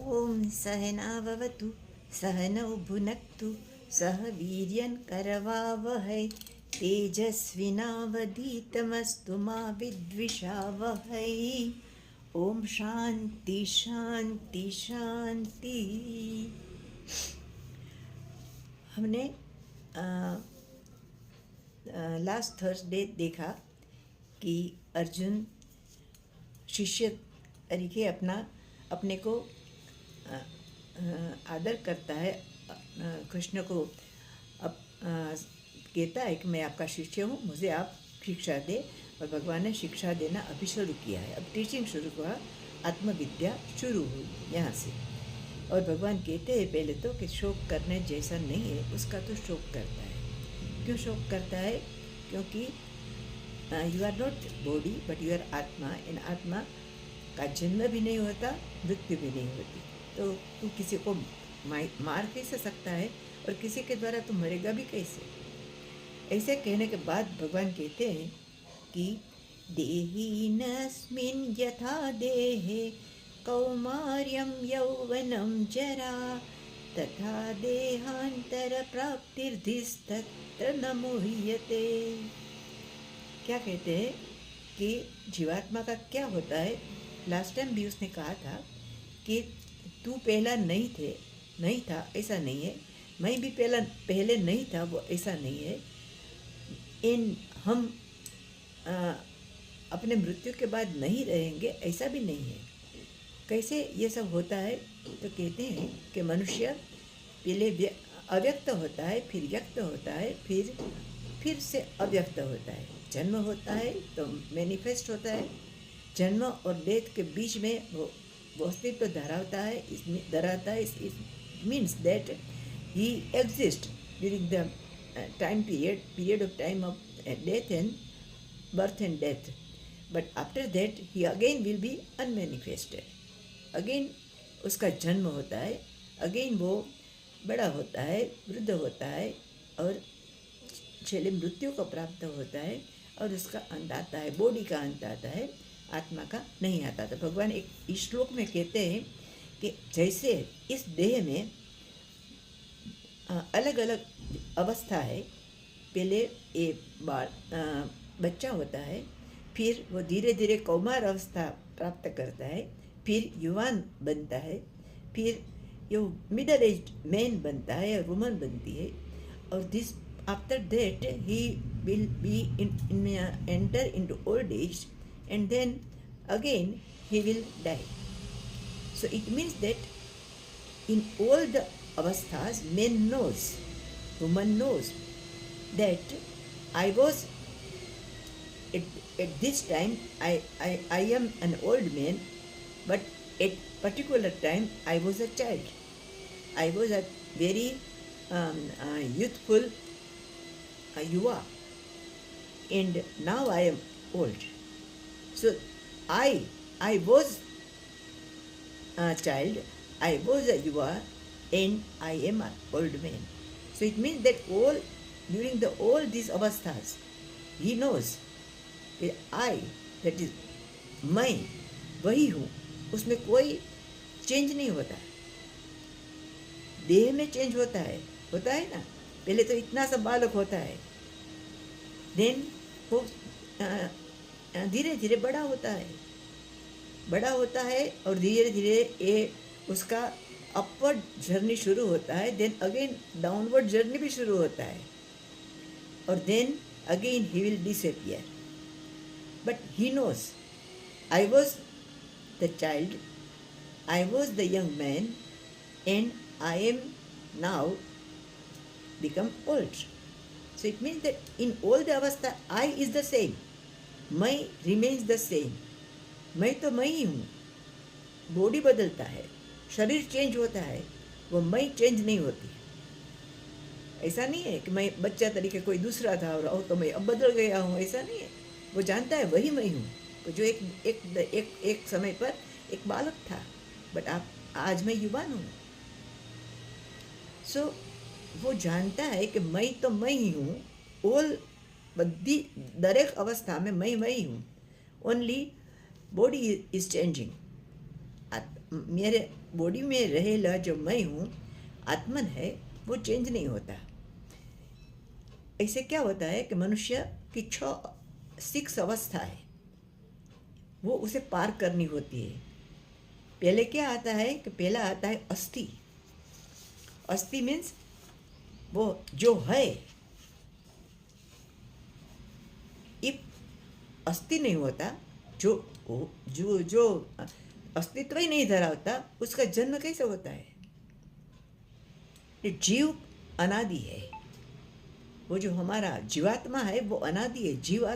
ॐ सहनाववतु सहनौ भुनक्तु सह वीर्यं करवावहै तेजस्विनावधीतमस्तु मा विद्विषावहै। ओम शांति शांति शांति। हमने लास्ट थर्सडे देखा कि अर्जुन शिष्य तरीके अपने को आदर करता है, कृष्ण को कहता है कि मैं आपका शिष्य हूँ, मुझे आप शिक्षा दे। और भगवान ने शिक्षा देना अभी शुरू किया है, अब टीचिंग शुरू हुआ, आत्मविद्या शुरू हुई यहाँ से। और भगवान कहते हैं पहले तो कि शोक करने जैसा नहीं है उसका तो शोक करता है। क्यों शोक करता है? क्योंकि you are not body but you are atma, in आत्मा का जन्म भी नहीं होता, मृत्यु भी नहीं होती। तो तू किसी को मार कैसे सकता है और किसी के द्वारा तू मरेगा भी कैसे? ऐसे कहने के बाद भगवान कहते हैं कि देहिनस्मिन् यथा देहे कौमार्यं यौवनं जरा तथा देहांतर प्राप्तिर्धिस्तत्र न मुह्यते। क्या कहते हैं कि जीवात्मा का क्या होता है? लास्ट टाइम भी उसने कहा था कि तू पहला नहीं था, ऐसा नहीं है। मैं भी पहले नहीं था, वो ऐसा नहीं है। हम अपने मृत्यु के बाद नहीं रहेंगे, ऐसा भी नहीं है। कैसे ये सब होता है? तो कहते हैं कि मनुष्य पहले अव्यक्त होता है, फिर व्यक्त होता है, फिर से अव्यक्त होता है। जन्म होता है तो मैनिफेस्ट होता है। जन्म और डेथ के बीच में वो अस्तित्व धराता है। It means that he exist during the period of time of death and birth and death, but after that he again will be unmanifested. Again उसका जन्म होता है, अगेन वो बड़ा होता है, वृद्ध होता है और चले मृत्यु को प्राप्त होता है और उसका अंत आता है, बॉडी का अंत आता है, आत्मा का नहीं आता। तो भगवान एक इस श्लोक में कहते हैं कि जैसे इस देह में अलग अलग अवस्था है। पहले एक बच्चा होता है, फिर वो धीरे धीरे कौमार अवस्था प्राप्त करता है, फिर युवान बनता है, फिर ये मिडल एज्ड मैन बनता है और वुमन बनती है। और this after that he will be enter into old age and then again he will die. So it means that in all the avasthas, woman knows that I was at this time I am an old man, but at particular time I was a child. I was a very youthful yuva, and now I am old. So I was a child, I was a yuva, and I am an old man. So it means that during all these avasthas, he knows that I, that is मैं वही हूँ, उसमें कोई change नहीं होता है। देह में चेंज होता है ना। पहले तो इतना सा बालक होता है, देन वो धीरे धीरे बड़ा होता है और धीरे धीरे ये उसका अपवर्ड जर्नी शुरू होता है, देन अगेन डाउनवर्ड जर्नी भी शुरू होता है और then again he will disappear. But he knows I was the child, I was the young man, and I am now become old. So it means that in all the avastha I is the same, मैं remains the same. मैं तो मैं ही हूँ। Body बदलता है, शरीर change होता है, वो मैं चेंज नहीं होती। ऐसा नहीं है कि मैं बच्चा तरीके कोई दूसरा था और तो मैं अब बदल गया हूँ, ऐसा नहीं है। वो जानता है वही मैं हूँ, जो एक समय पर एक बालक था, बट आज मैं युवान हूँ। सो वो जानता है कि मैं तो मैं ही हूँ। दरेक अवस्था में मैं ही हूँ। ओनली बॉडी इज चेंजिंग, मेरे बॉडी में रहेला जो मैं हूँ, आत्मन है, वो चेंज नहीं होता। ऐसे क्या होता है कि मनुष्य की 6 अवस्था है, वो उसे पार करनी होती है। पहले क्या आता है कि पहला आता है अस्थि। अस्थि मीन्स वो जो है। इफ अस्थि नहीं होता, जो जो जो अस्तित्व ही नहीं धरावता, उसका जन्म कैसे होता है? ये जीव अनादि है। वो जो हमारा जीवात्मा है वो अनादि है,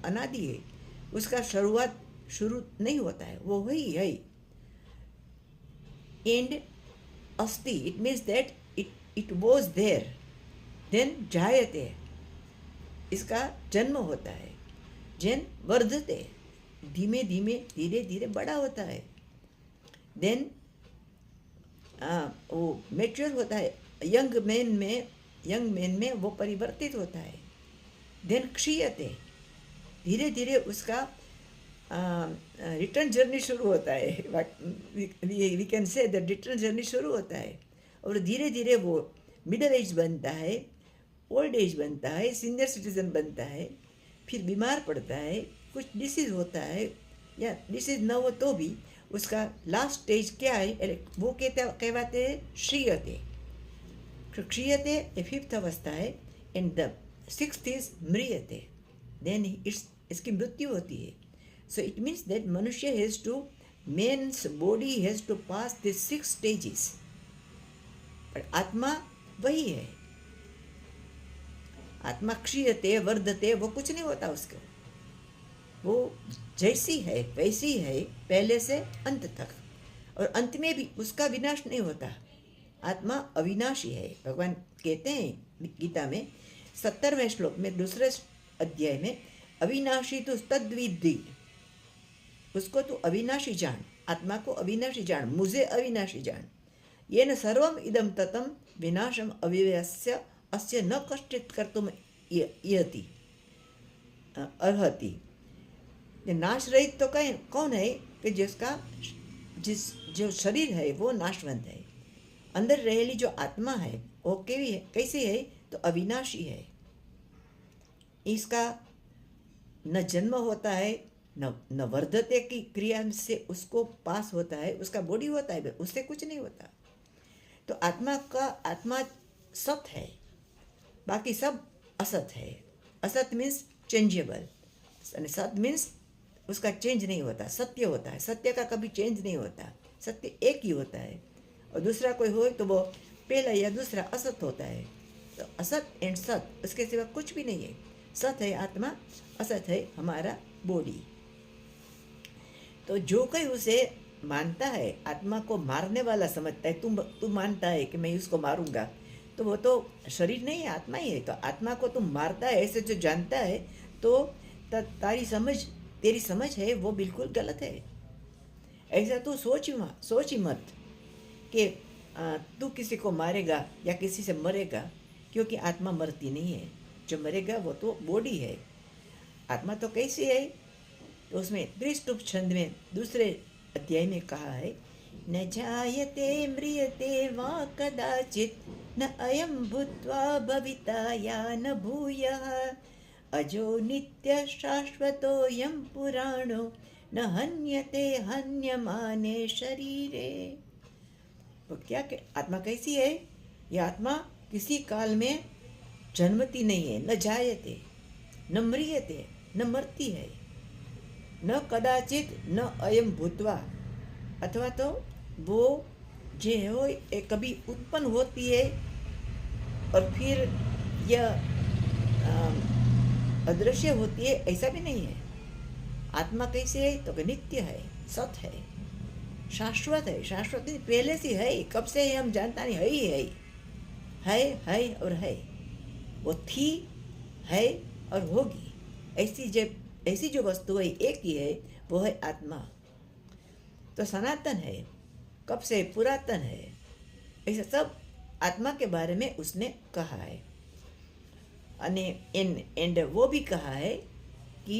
अनादि है। उसका शुरू नहीं होता है, वो वही है। एंड अस्ति, it means that it was there, then जायते, इसका जन्म होता है। जेन वर्धते, धीमे धीमे धीरे धीरे बड़ा होता है। देन वो मैच्योर होता है, यंग मैन में वो परिवर्तित होता है। देन क्षीयते, धीरे धीरे उसका रिटर्न जर्नी शुरू होता है। We can say that return journey शुरू होता है। और धीरे धीरे वो मिडिल एज बनता है, ओल्ड एज बनता है, सीनियर सिटीजन बनता है, फिर बीमार पड़ता है, कुछ डिसीज होता है, या डिसीज न हो तो भी उसका लास्ट स्टेज क्या है, वो कहवाते हैं श्रीयते। क्षीयते ये 5th अवस्था है। एंड द 6th इज म्रियते, देन इसकी मृत्यु होती है। सो इट मीन्स दैट मनुष्य has to, men's body has to pass this 6 stages. पर आत्मा वही है। आत्मा क्षीयते वर्धते, वो कुछ नहीं होता उसको। वो जैसी है वैसी है, पहले से अंत तक, और अंत में भी उसका विनाश नहीं होता। आत्मा अविनाशी है। भगवान कहते हैं गीता में 70वें श्लोक में, दूसरे अध्याय में, अविनाशी तो तद्विद्धि, उसको तो अविनाशी जान, आत्मा को अविनाशी जान, मुझे अविनाशी जान। येन सर्वम इदम ततम विनाशम अव्ययस्य अस्य न कष्टित कर्तुम इहति अर्हति। नाश रहित तो कौन है कि जो शरीर है वो नाशवंत है। अंदर रहेली जो आत्मा है वो कैसी है, तो अविनाशी है। इसका न जन्म होता है, न वर्धते की क्रिया से उसको पास होता है, उसका बॉडी होता है, उससे कुछ नहीं होता। तो आत्मा सत है, बाकी सब असत है। असत मीन्स चेंजेबल, सत मीन्स उसका चेंज नहीं होता। सत्य होता है, सत्य का कभी चेंज नहीं होता। सत्य एक ही होता है, और दूसरा कोई हो तो वो पहला या दूसरा असत होता है। तो असत एंड सत, उसके सिवा कुछ भी नहीं है। सत है आत्मा, असत है हमारा बॉडी। तो जो कोई उसे मानता है, आत्मा को मारने वाला समझता है, तुम मानता है कि मैं उसको मारूंगा, तो वो तो शरीर नहीं है, आत्मा ही है। तो आत्मा को तुम मारता है ऐसे जो जानता है, तो तेरी समझ है वो बिल्कुल गलत है। ऐसा तू सोच ही मत कि तू किसी को मारेगा या किसी से मरेगा, क्योंकि आत्मा मरती नहीं है। जो मरेगा वो तो बॉडी है। आत्मा तो कैसी है, तो उसमें त्रिस्तुप छंद में दूसरे अध्याय में कहा है, न जायते म्रियते वा कदाचित, न अयम भूत्वा भविता या न भूयः, अजो नित्य शाश्वतोऽयं पुराणो, न हन्यते हन्यमाने शरीरे। तो क्या आत्मा कैसी है? यह आत्मा किसी काल में जन्मती नहीं है, न जायते, न म्रियते, न मरती है, न कदाचित, न अयम भूत्वा, अथवा तो वो जो हो कभी उत्पन्न होती है और फिर यह अदृश्य होती है, ऐसा भी नहीं है। आत्मा कैसे है, तो नित्य है, सत है, शाश्वत है। शाश्वत पहले से है, कब से है हम जानता नहीं, है ही है और है। वो थी, है और होगी। ऐसी जो वस्तु है एक ही है, वो है आत्मा। तो सनातन है, कब से पुरातन है। ऐसा सब आत्मा के बारे में उसने कहा है। एंड वो भी कहा है कि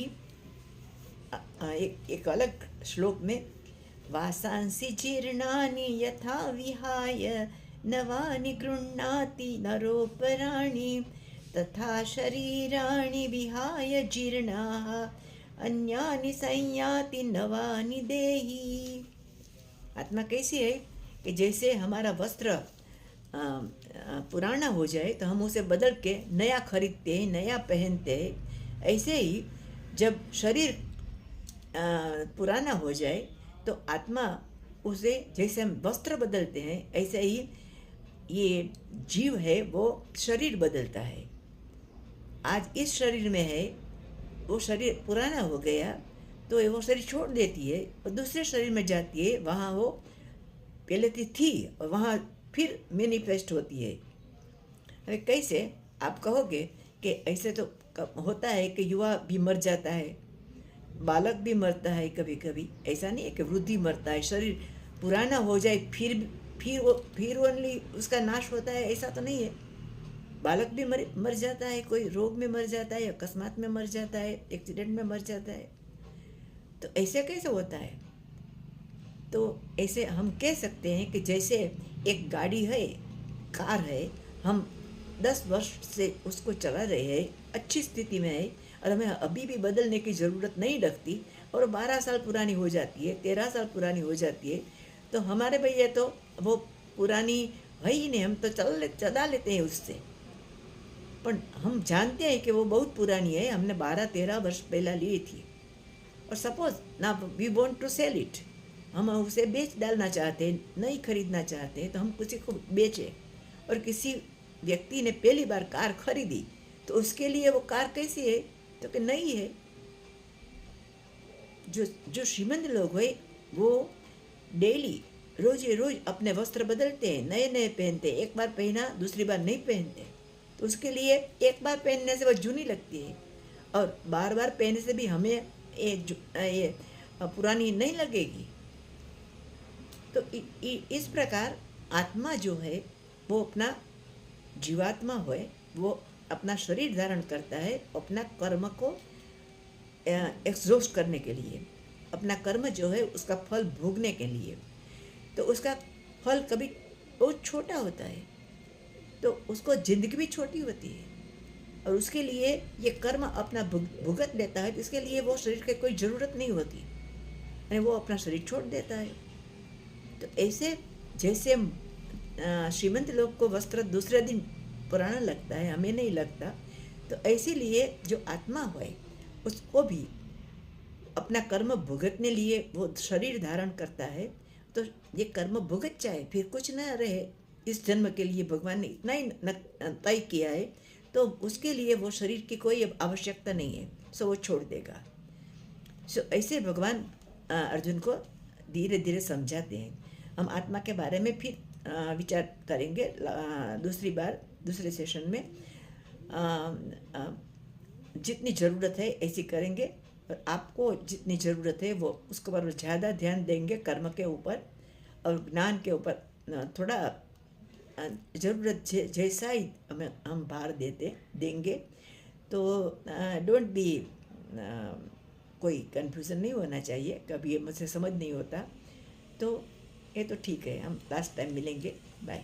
एक अलग श्लोक में, वासांसि जीर्णानि यथा विहाय नवानि गृह्णाति नरोपराणि तथा शरीराणि विहाय जीर्णाः अन्यानि संयाति नवानि देहि। आत्मा कैसी है कि जैसे हमारा वस्त्र पुराना हो जाए तो हम उसे बदल के नया खरीदते हैं, नया पहनते हैं। ऐसे ही जब शरीर पुराना हो जाए तो आत्मा उसे, जैसे हम वस्त्र बदलते हैं ऐसे ही ये जीव है वो शरीर बदलता है। आज इस शरीर में है, वो शरीर पुराना हो गया तो वो शरीर छोड़ देती है और दूसरे शरीर में जाती है, वहाँ वो पहले थी और वहाँ फिर मैनिफेस्ट होती है। अरे कैसे आप कहोगे कि ऐसे तो होता है कि युवा भी मर जाता है, बालक भी मरता है कभी कभी। ऐसा नहीं है कि वृद्धि मरता है, शरीर पुराना हो जाए फिर ओनली उसका नाश होता है, ऐसा तो नहीं है। बालक भी मर जाता है, कोई रोग में मर जाता है, अकस्मात में मर जाता है, एक्सीडेंट में मर जाता है। तो ऐसे कैसे होता है? तो ऐसे हम कह सकते हैं कि जैसे एक गाड़ी है, कार है, हम 10 वर्ष से उसको चला रहे हैं, अच्छी स्थिति में है और हमें अभी भी बदलने की ज़रूरत नहीं लगती और 12 साल पुरानी हो जाती है, 13 साल पुरानी हो जाती है, तो हमारे भैया तो वो पुरानी है ही नहीं, हम तो चला लेते हैं उससे। पर हम जानते हैं कि वो बहुत पुरानी है, हमने 12-13 वर्ष पहला ली थी और सपोज ना we want to sell it, हम उसे बेच डालना चाहते हैं, नहीं खरीदना चाहते हैं, तो हम किसी को बेचें। और किसी व्यक्ति ने पहली बार कार खरीदी तो उसके लिए वो कार कैसी है? तो कि नई है। जो श्रीमंत लोग हैं वो डेली रोज रोज अपने वस्त्र बदलते हैं, नए नए पहनते हैं, एक बार पहना दूसरी बार नहीं पहनते, तो उसके लिए एक बार पहनने से वो जूनी लगती है और बार बार पहनने से भी हमें ये पुरानी नहीं लगेगी। तो इस प्रकार आत्मा जो है वो अपना जीवात्मा है, वो अपना शरीर धारण करता है अपना कर्म को एक्सॉस्ट करने के लिए, अपना कर्म जो है उसका फल भोगने के लिए। तो उसका फल कभी बहुत छोटा होता है, तो उसको जिंदगी भी छोटी होती है और उसके लिए ये कर्म अपना भुगत लेता है, इसके लिए वो शरीर की कोई ज़रूरत नहीं होती, यानी वो अपना शरीर छोड़ देता है। तो ऐसे जैसे श्रीमंत लोग को वस्त्र दूसरे दिन पुराना लगता है, हमें नहीं लगता, तो इसीलिए जो आत्मा है उसको भी अपना कर्म भुगतने लिए वो शरीर धारण करता है। तो ये कर्म भुगत जाए, फिर कुछ न रहे, इस जन्म के लिए भगवान ने इतना ही तय किया है, तो उसके लिए वो शरीर की कोई आवश्यकता नहीं है, सो वो छोड़ देगा। सो ऐसे भगवान अर्जुन को धीरे धीरे समझाते हैं। हम आत्मा के बारे में फिर विचार करेंगे दूसरी बार, दूसरे सेशन में। जितनी ज़रूरत है ऐसी करेंगे और आपको जितनी ज़रूरत है वो उसके ऊपर ज़्यादा ध्यान देंगे, कर्म के ऊपर और ज्ञान के ऊपर थोड़ा ज़रूरत जैसा ही हम भार देंगे। तो डोंट बी, कोई कन्फ्यूज़न नहीं होना चाहिए, कभी ये मुझसे समझ नहीं होता तो ये तो ठीक है, हम लास्ट टाइम मिलेंगे, बाय।